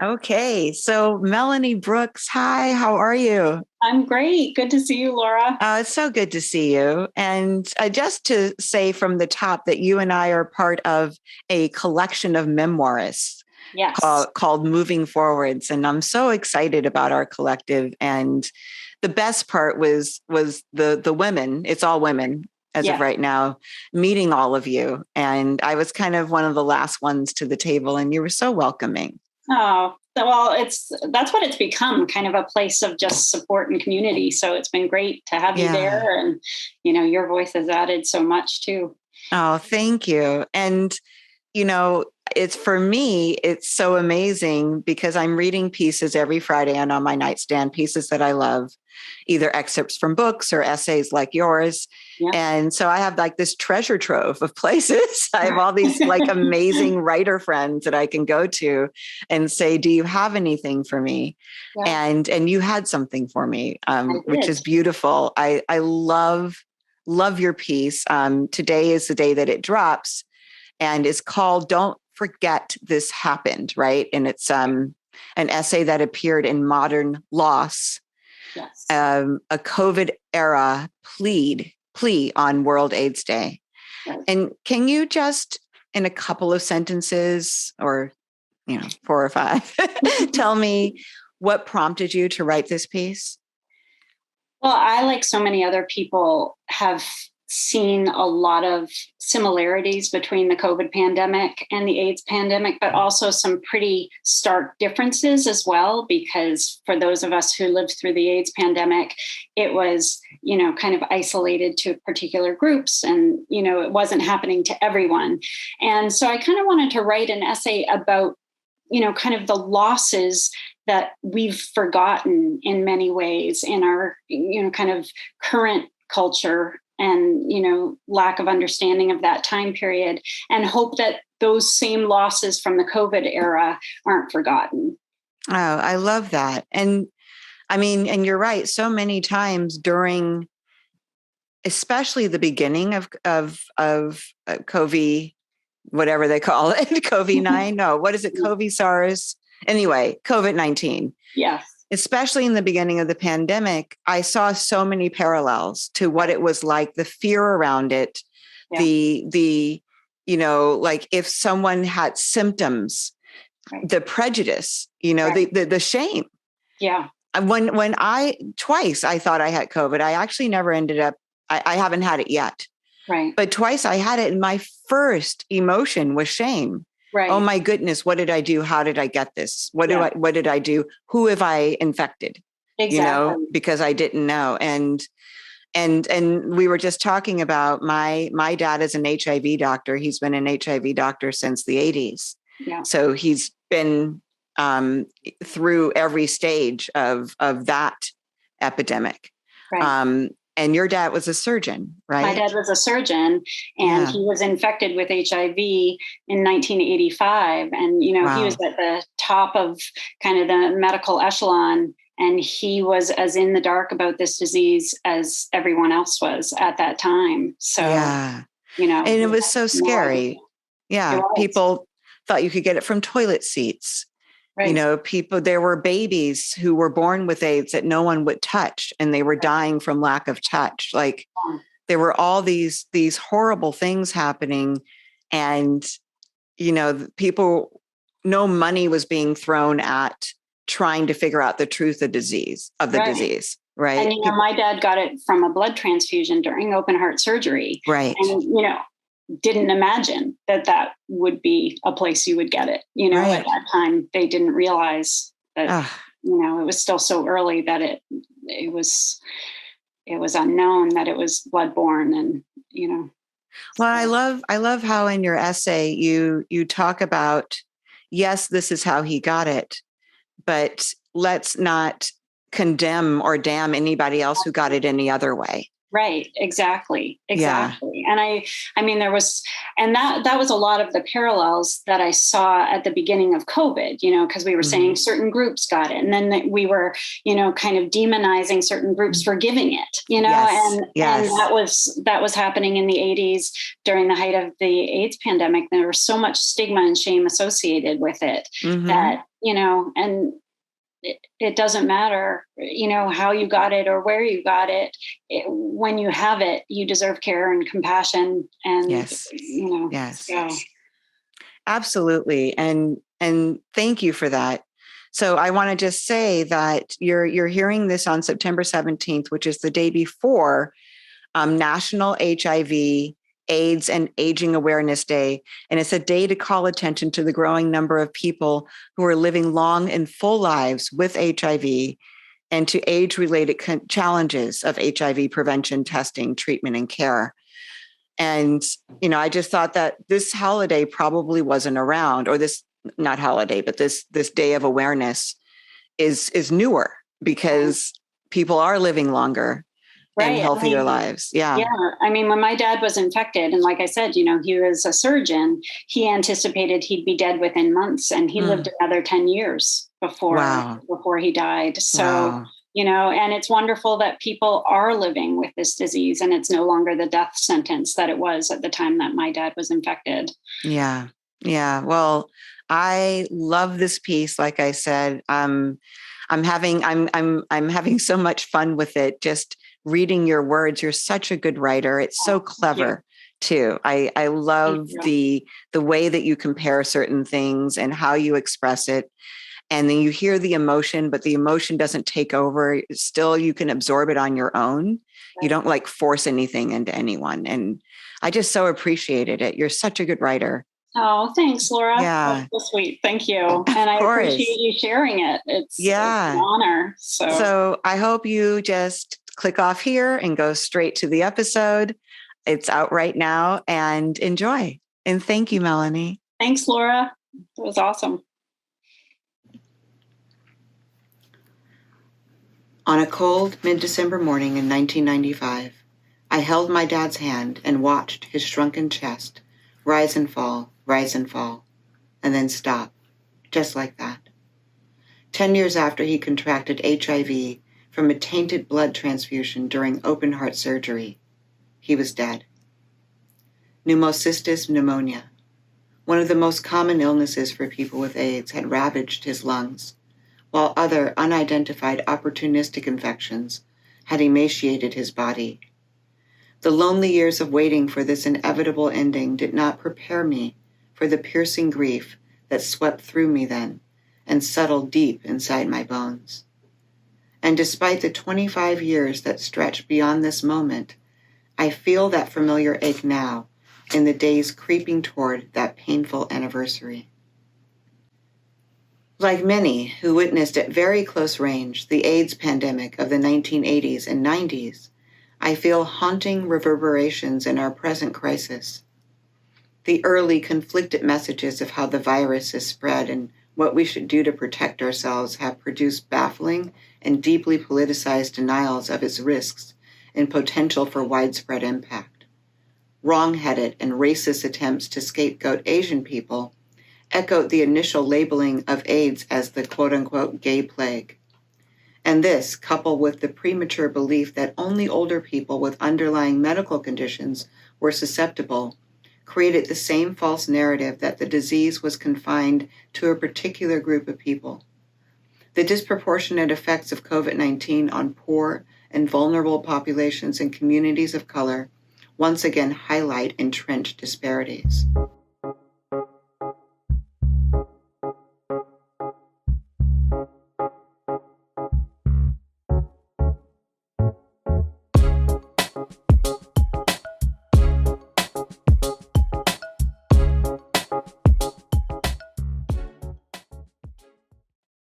Okay, so Melanie Brooks, hi, how are you? I'm great. Good to see you, Laura. It's so good to see you. And just to say from the top that you and I are part of a collection of memoirists Yes. called Moving Forwards. And I'm so excited about our collective. And the best part was the women, it's all women as of Yeah. right now, meeting all of you. And I was kind of one of the last ones to the table, and you were so welcoming. Oh, well, that's what it's become, kind of a place of just support and community. So it's been great to have you Yeah. there. And, your voice has added so much too. Oh, thank you. And you know, it's for me, it's so amazing because I'm reading pieces every Friday and on my nightstand, pieces that I love, either excerpts from books or essays like yours. Yeah. And so I have like this treasure trove of places. I have all these like amazing writer friends that I can go to and say, do you have anything for me? Yeah, And you had something for me, I which did. is beautiful. I love your piece. Today is the day that it drops and is called Don't Forget This Happened, right? And it's an essay that appeared in Modern Loss, Yes. a COVID era plea on World AIDS Day. Right. And can you just, in a couple of sentences or, four or five, tell me what prompted you to write this piece? Well, I, like so many other people, have seen a lot of similarities between the COVID pandemic and the AIDS pandemic, but also some pretty stark differences as well. Because for those of us who lived through the AIDS pandemic, it was, kind of isolated to particular groups and, it wasn't happening to everyone. And so I kind of wanted to write an essay about, kind of the losses that we've forgotten in many ways in our, kind of current culture and, lack of understanding of that time period, and hope that those same losses from the COVID era aren't forgotten. Oh, I love that. And I mean, and you're right. So many times during, especially the beginning of COVID, whatever they call it, COVID-9. No, what is it? COVID SARS. Anyway, COVID-19. Yes. Especially in the beginning of the pandemic, I saw so many parallels to what it was like, the fear around it, Yeah. the like if someone had symptoms, Right. the prejudice, Right. the shame. Yeah. When I twice I thought I had COVID, I actually never ended up. I haven't had it yet. Right. But twice I had it, and my first emotion was shame. Right. Oh my goodness, what did I do? How did I get this? What did I do? Who have I infected? Exactly. Because I didn't know. And we were just talking about my dad is an HIV doctor. He's been an HIV doctor since the 80s. Yeah. So he's been through every stage of that epidemic. Right. And your dad was a surgeon, right? My dad was a surgeon, and he was infected with HIV in 1985. And, he was at the top of kind of the medical echelon, and he was as in the dark about this disease as everyone else was at that time. So, and it was so scary. Yeah. People thought you could get it from toilet seats. Right. There were babies who were born with AIDS that no one would touch, and they were dying from lack of touch. Like there were all these horrible things happening, and, people, no money was being thrown at trying to figure out the truth of the disease. Right. And, my dad got it from a blood transfusion during open heart surgery. Right. And, didn't imagine that would be a place you would get it. Right. At that time, they didn't realize that, it was still so early that it was unknown that it was bloodborne, and, Well, I love how in your essay you talk about, yes, this is how he got it, but let's not condemn or damn anybody else who got it any other way. Right. Exactly. Yeah. And I mean, that was a lot of the parallels that I saw at the beginning of COVID, because we were saying certain groups got it. And then we were, kind of demonizing certain groups for giving it, and that was happening in the 80s during the height of the AIDS pandemic. There was so much stigma and shame associated with it that, and it doesn't matter, how you got it or where you got it. When you have it, you deserve care and compassion. And, yes. So. Absolutely. And thank you for that. So I want to just say that you're hearing this on September 17th, which is the day before National HIV, AIDS, and Aging Awareness Day. And it's a day to call attention to the growing number of people who are living long and full lives with HIV and to age-related challenges of HIV prevention, testing, treatment, and care. And, I just thought that this holiday probably wasn't around, or this, not holiday, but this day of awareness is newer because people are living longer and healthier lives. Yeah. Yeah. I mean, when my dad was infected, and like I said, he was a surgeon, he anticipated he'd be dead within months, and he lived another 10 years before he died. So, and it's wonderful that people are living with this disease, and it's no longer the death sentence that it was at the time that my dad was infected. Yeah. Yeah. Well, I love this piece. Like I said, I'm having so much fun with it. Just reading your words. You're such a good writer. It's so clever too. I love the way that you compare certain things and how you express it. And then you hear the emotion, but the emotion doesn't take over. Still, you can absorb it on your own. You don't force anything into anyone. And I just so appreciated it. You're such a good writer. Oh, thanks, Laura. Yeah. That's so sweet. Thank you. And I appreciate you sharing it. It's an honor. So I hope you just click off here and go straight to the episode. It's out right now, and enjoy. And thank you, Melanie. Thanks, Laura. It was awesome. On a cold mid-December morning in 1995, I held my dad's hand and watched his shrunken chest rise and fall, and then stop, just like that. 10 years after he contracted HIV from a tainted blood transfusion during open-heart surgery, he was dead. Pneumocystis pneumonia, one of the most common illnesses for people with AIDS, had ravaged his lungs, while other unidentified opportunistic infections had emaciated his body. The lonely years of waiting for this inevitable ending did not prepare me for the piercing grief that swept through me then and settled deep inside my bones. And despite the 25 years that stretch beyond this moment, I feel that familiar ache now in the days creeping toward that painful anniversary. Like many who witnessed at very close range the AIDS pandemic of the 1980s and 90s, I feel haunting reverberations in our present crisis. The early conflicted messages of how the virus is spread and what we should do to protect ourselves have produced baffling and deeply politicized denials of its risks and potential for widespread impact. Wrong-headed and racist attempts to scapegoat Asian people echoed the initial labeling of AIDS as the quote-unquote gay plague. And this, coupled with the premature belief that only older people with underlying medical conditions were susceptible, created the same false narrative that the disease was confined to a particular group of people. The disproportionate effects of COVID-19 on poor and vulnerable populations and communities of color once again highlight entrenched disparities.